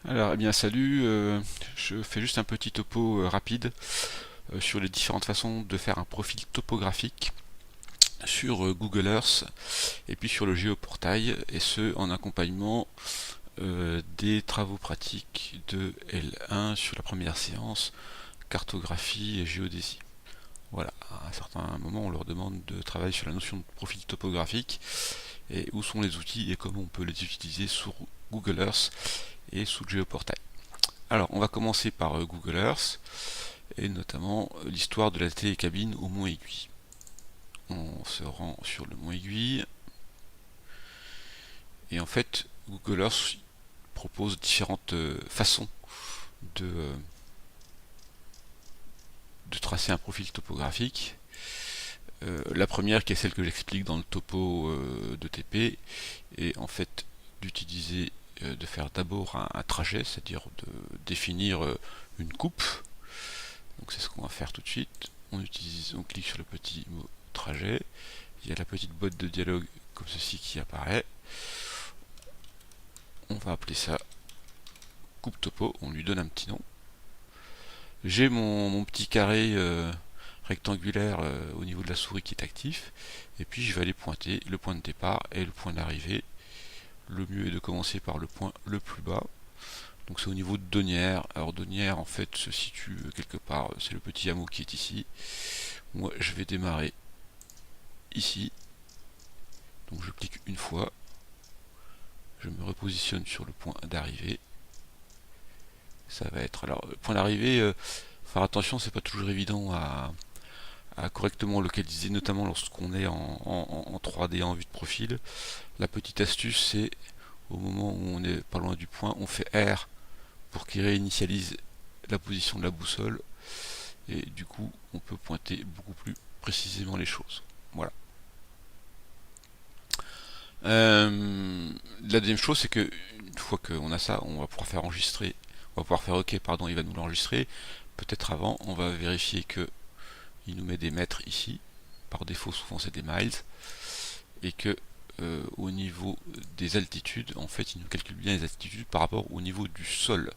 Alors, eh bien, salut, je fais juste un petit topo rapide sur les différentes façons de faire un profil topographique sur Google Earth et puis sur le géoportail, et ce en accompagnement des travaux pratiques de L1 sur la première séance, cartographie et géodésie. Voilà, à un certain moment, on leur demande de travailler sur la notion de profil topographique et où sont les outils et comment on peut les utiliser sur Google Earth et sous le géoportail. Alors, on va commencer par Google Earth, et notamment l'histoire de la télécabine au Mont Aiguille. On se rend sur le Mont Aiguille, et en fait, Google Earth propose différentes façons de, euh, de tracer un profil topographique. La première, qui est celle que j'explique dans le topo de TP, est en fait d'utiliser, de faire d'abord un trajet, c'est-à-dire de définir une coupe. Donc c'est ce qu'on va faire tout de suite. On clique sur le petit mot trajet. Il y a la petite boîte de dialogue comme ceci qui apparaît. On va appeler ça coupe topo. On lui donne un petit nom. J'ai mon petit carré rectangulaire au niveau de la souris qui est actif. Et puis je vais aller pointer le point de départ et le point d'arrivée. Le mieux est de commencer par le point le plus bas. Donc c'est au niveau de Donière. Alors Donière en fait se situe quelque part, c'est le petit hameau qui est ici. Moi je vais démarrer ici. Donc je clique une fois. Je me repositionne sur le point d'arrivée. Ça va être. Alors, le point d'arrivée, faire attention, c'est pas toujours évident à correctement localiser, notamment lorsqu'on est en 3D en vue de profil. La petite astuce, c'est au moment où on est pas loin du point, on fait R pour qu'il réinitialise la position de la boussole, et du coup, on peut pointer beaucoup plus précisément les choses. Voilà. La deuxième chose, c'est que une fois qu'on a ça, on va pouvoir faire enregistrer, on va pouvoir faire OK, pardon, il va nous l'enregistrer. Peut-être avant, on va vérifier que il nous met des mètres ici. Par défaut, souvent c'est des miles, et que au niveau des altitudes, en fait, il nous calcule bien les altitudes par rapport au niveau du sol.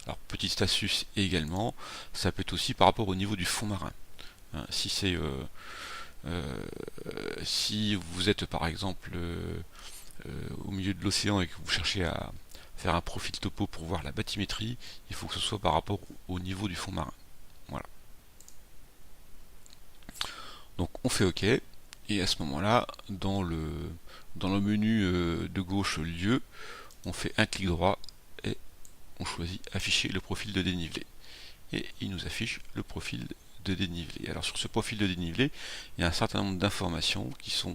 Alors, petite astuce également, ça peut être aussi par rapport au niveau du fond marin. Hein, si vous êtes par exemple au milieu de l'océan et que vous cherchez à faire un profil topo pour voir la bathymétrie, il faut que ce soit par rapport au niveau du fond marin. Voilà. Donc on fait OK, et à ce moment-là, dans le menu de gauche lieu, on fait un clic droit et on choisit afficher le profil de dénivelé. Et il nous affiche le profil de dénivelé. Alors sur ce profil de dénivelé, il y a un certain nombre d'informations qui sont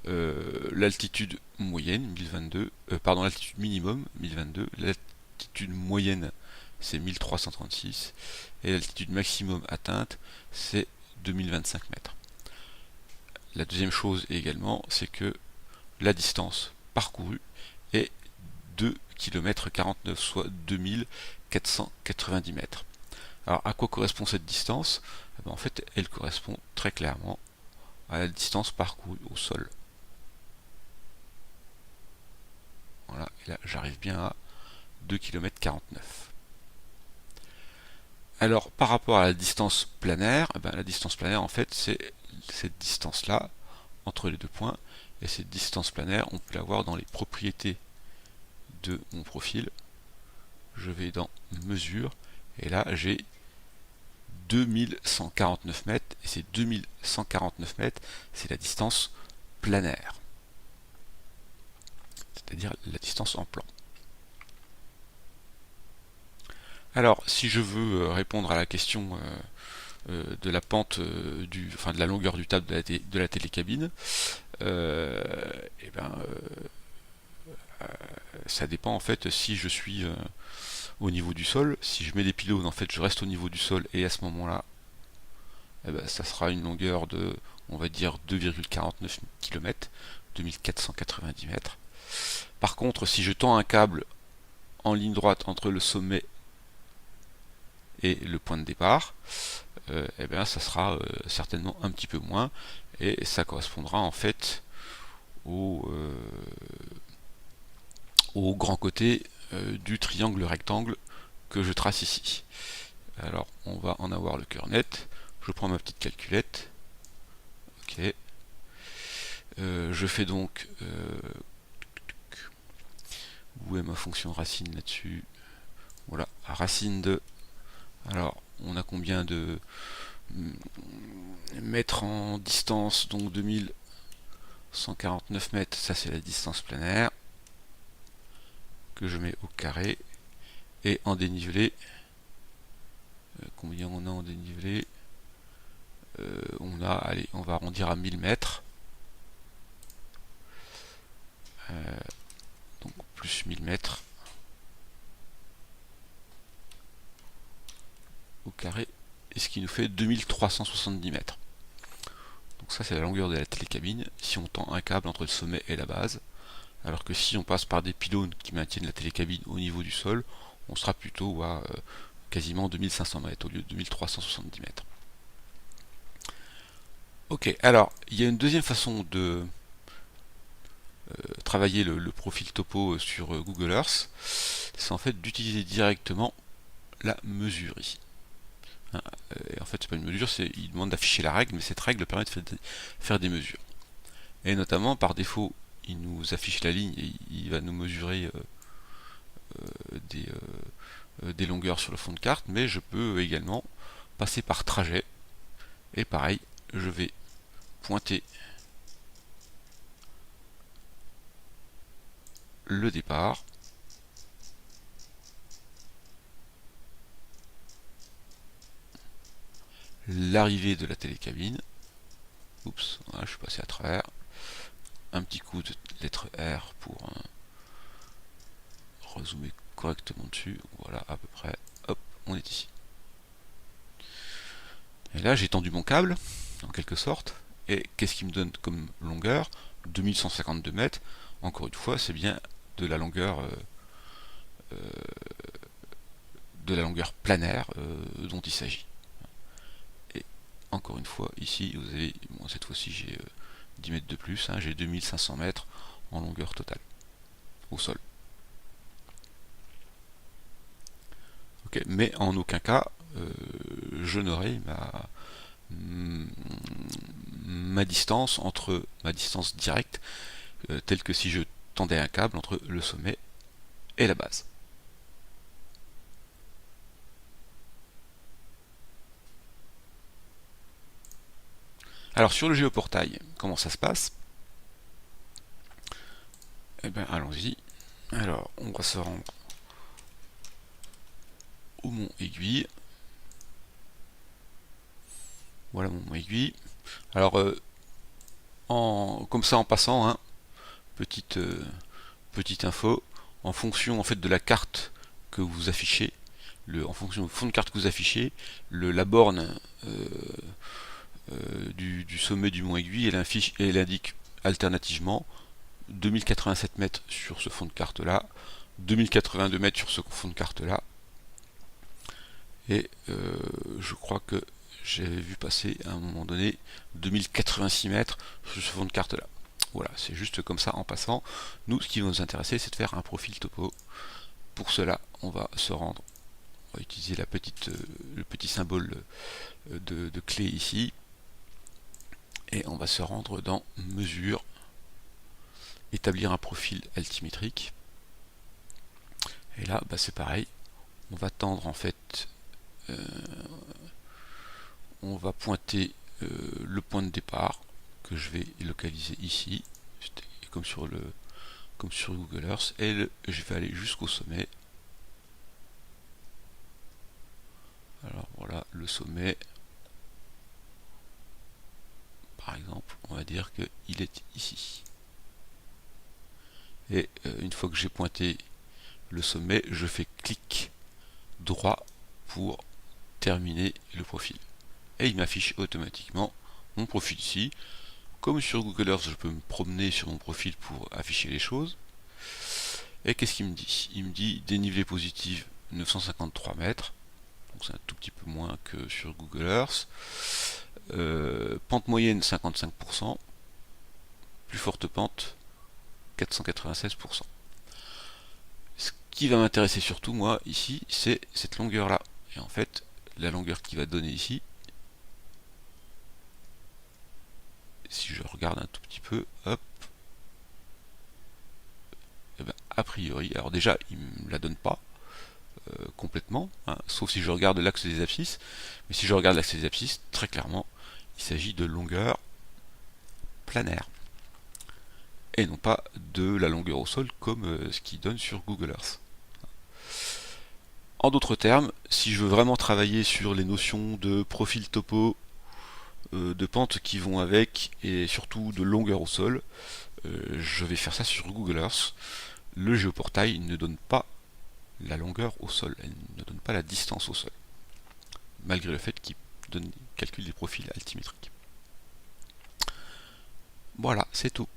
l'altitude moyenne 1022, pardon, l'altitude minimum 1022, l'altitude moyenne c'est 1336 et l'altitude maximum atteinte c'est 2025 mètres. La deuxième chose également, c'est que la distance parcourue est 2 km 49, soit 2490 mètres. Alors à quoi correspond cette distance? En fait, elle correspond très clairement à la distance parcourue au sol. Voilà, et là j'arrive bien à 2 km 49. Alors par rapport à la distance planaire, la distance planaire en fait c'est cette distance là entre les deux points, et cette distance planaire on peut l'avoir dans les propriétés de mon profil. Je vais dans mesure et là j'ai 2149 mètres, et ces 2149 mètres c'est la distance planaire, c'est-à-dire la distance en plan. Alors, si je veux répondre à la question de la pente de la longueur du table de la télécabine, euh, eh ben, ça dépend en fait si je suis au niveau du sol. Si je mets des pylônes, en fait, je reste au niveau du sol, et à ce moment-là, eh ben, ça sera une longueur de, on va dire, 2,49 km, 2490 mètres. Par contre, si je tends un câble en ligne droite entre le sommet et le point de départ, eh bien, ça sera certainement un petit peu moins, et ça correspondra en fait au, au grand côté du triangle rectangle que je trace ici. Alors on va en avoir le cœur net. Je prends ma petite calculette. Ok. Je fais donc où est ma fonction racine là-dessus? Voilà, racine de. Alors on a combien de mètres en distance? Donc 2149 mètres, ça c'est la distance planaire que je mets au carré. Et en dénivelé, combien on a en dénivelé? Allez, on va arrondir à 1000 mètres. Donc plus 1000 mètres au carré, et ce qui nous fait 2370 mètres. Donc ça c'est la longueur de la télécabine si on tend un câble entre le sommet et la base, alors que si on passe par des pylônes qui maintiennent la télécabine au niveau du sol, on sera plutôt à quasiment 2500 mètres au lieu de 2370 mètres. Ok, alors il y a une deuxième façon de travailler le profil topo sur Google Earth, c'est en fait d'utiliser directement la mesure ici. Et en fait, c'est pas une mesure, il demande d'afficher la règle, mais cette règle permet de faire des mesures. Et notamment, par défaut, il nous affiche la ligne et il va nous mesurer des longueurs sur le fond de carte, mais je peux également passer par trajet. Et pareil, je vais pointer le départ, l'arrivée de la télécabine. Oups, voilà, je suis passé à travers. Un petit coup de lettre R pour rezoomer correctement dessus. Voilà, à peu près. Hop, on est ici. Et là, j'ai tendu mon câble, en quelque sorte. Et qu'est-ce qui me donne comme longueur? 2152 mètres. Encore une fois, c'est bien de la longueur planaire dont il s'agit. Et encore une fois, ici, vous avez, bon, cette fois-ci, j'ai 10 mètres de plus, hein, j'ai 2500 mètres en longueur totale, au sol. Okay, mais en aucun cas, je n'aurai ma distance entre ma distance directe, telle que si je tendais un câble entre le sommet et la base. Alors sur le géoportail, comment ça se passe? Eh bien allons-y. Alors on va se rendre au mont Aiguille. Voilà mon mont Aiguille. Alors comme ça en passant, hein, petite info, en fonction en fait de la carte que vous affichez, en fonction du fond de carte que vous affichez, la borne du sommet du mont Aiguille, elle indique alternativement 2087 mètres sur ce fond de carte là, 2082 mètres sur ce fond de carte là, et je crois que j'avais vu passer à un moment donné 2086 mètres sur ce fond de carte là. Voilà, c'est juste comme ça en passant. Nous, ce qui va nous intéresser, c'est de faire un profil topo. Pour cela, on va se rendre, on va utiliser le petit symbole de clé ici, et on va se rendre dans mesure, établir un profil altimétrique. Et là, bah, c'est pareil, on va tendre en fait, on va pointer le point de départ que je vais localiser ici, comme sur Google Earth, et je vais aller jusqu'au sommet. Alors voilà le sommet. Par exemple, on va dire qu'il est ici. Et une fois que j'ai pointé le sommet, je fais clic droit pour terminer le profil. Et il m'affiche automatiquement mon profil ici. Comme sur Google Earth, je peux me promener sur mon profil pour afficher les choses. Et qu'est-ce qu'il me dit? Il me dit dénivelé positif 953 mètres. Donc c'est un tout petit peu moins que sur Google Earth. Pente moyenne 55%. Plus forte pente 496%. Ce qui va m'intéresser surtout, moi, ici, c'est cette longueur-là. Et en fait, la longueur qui va donner ici, si je regarde un tout petit peu, hop, et ben, a priori, alors déjà, il me la donne pas complètement, hein, sauf si je regarde l'axe des abscisses. Mais si je regarde l'axe des abscisses, très clairement, il s'agit de longueur planaire et non pas de la longueur au sol comme ce qui donne sur Google Earth. En d'autres termes, si je veux vraiment travailler sur les notions de profil topo, de pente qui vont avec, et surtout de longueur au sol, je vais faire ça sur Google Earth. Le géoportail ne donne pas la longueur au sol, elle ne donne pas la distance au sol, malgré le fait qu'il calcule des profils altimétriques. Voilà, c'est tout.